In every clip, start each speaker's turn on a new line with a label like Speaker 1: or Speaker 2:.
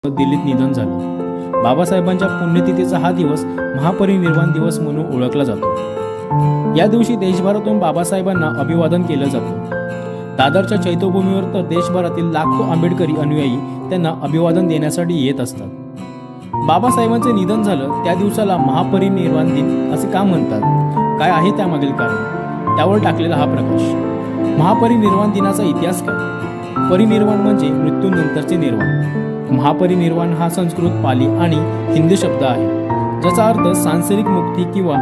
Speaker 1: दिल्लीत निधन झालं। बाबासाहेबांच्या पुण्यतिथीचा हा दिवस महापरिनिर्वाण दिवस म्हणून ओळखला जातो। या दिवशी देशभरातून बाबासाहेबांना अभिवादन केलं जातं। दादरच्या चैत्यभूमीवर तर देशभरातील लाखो आंबेडकरी अनुयायी त्यांना अभिवादन देण्यासाठी येत असतात। बाबासाहेबांचे निधन झालं त्या दिवसाला महापरिनिर्वाण दिन असे का म्हणतात, काय आहे त्यामागील कारण, त्यावर टाकलेला हा प्रकाश। महापरिनिर्वाण दिनाचा इतिहास काय? परिनिर्वाण म्हणजे मृत्यूनंतरचे निर्वाण। महापरिनिर्वाण हा संस्कृत, पाली आणि हिंदी शब्द आहे, ज्याचा अर्थ सांसारिक मुक्ती किंवा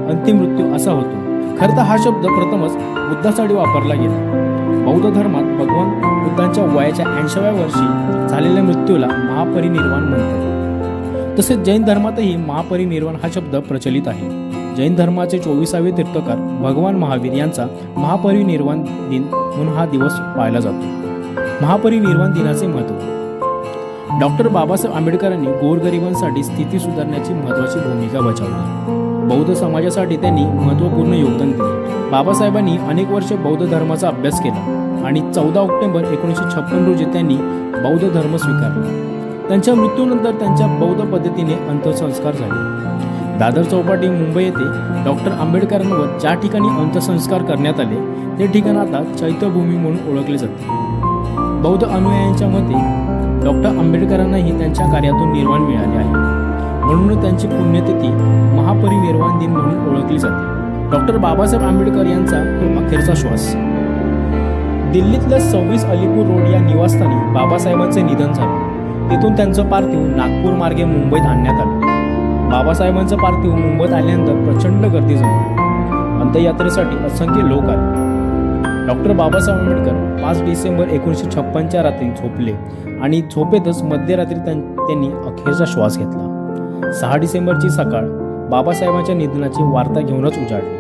Speaker 1: अंतिम मृत्यू असा होतो। खरं तर हा शब्द प्रथमच बुद्धासाठी वापरला गेला। बौद्ध धर्मात भगवान बुद्धांच्या वयाच्या 80व्या वर्षी झालेल्या मृत्यूला महापरिनिर्वाण म्हणतात। तसेच जैन धर्मातही महापरिनिर्वाण हा शब्द प्रचलित आहे। जैन धर्माचे 24वे तीर्थंकर भगवान महावीर यांचा महापरिनिर्वाण दिन म्हणून हा दिवस पाळला जातो। महापरिनिर्वाण दिनाचे महत्त्व। डॉक्टर बाबासाहेब आंबेडकरांनी गोरगरिबांसाठी स्थिती सुधारण्याची महत्त्वाची भूमिका बजावली। बौद्ध समाजासाठी त्यांनी महत्त्वपूर्ण योगदान दिले। बाबासाहेबांनी अनेक वर्षे बौद्ध धर्माचा अभ्यास केला आणि 14 ऑक्टोबर 1956 रोजी त्यांनी बौद्ध धर्म स्वीकारला। त्यांच्या मृत्यूनंतर त्यांच्या बौद्ध पद्धतीने अंत्यसंस्कार झाले। दादर चौपाटी मुंबई येथे डॉक्टर आंबेडकरांवर ज्या ठिकाणी अंत्यसंस्कार करण्यात आले ते ठिकाण आता चैत्यभूमी म्हणून ओळखले जाते। बौद्ध अनुयायांच्या मते डॉक्टर आंबेडकरांनाही त्यांच्या कार्यातून निर्वाण मिळाले आहे, म्हणून त्यांची पुण्यतिथी महापरिनिर्वाण दिन म्हणून ओळखली जाते। डॉक्टर बाबासाहेब आंबेडकर यांचा तो अखेरचा श्वास। दिल्लीतल्या 26 अलीपूर रोड या निवासस्थानी बाबासाहेबांचे निधन झाले। तिथून त्यांचं पार्थिव नागपूर मार्गे मुंबईत आणण्यात आलं। बाबासाहेबांचं पार्थिव मुंबईत आल्यानंतर प्रचंड गर्दी झाली। अंत्ययात्रेसाठी असंख्य लोक आले। डॉक्टर बाबासाहेब आंबेडकर 5 डिसेंबर 1956च्या रात्री झोपले आणि झोपेतच मध्यरात्री त्यांनी अखेरचा श्वास घेतला। 6 डिसेंबरची सकाळ बाबासाहेबांच्या निधनाची वार्ता घेऊनच उजाडली।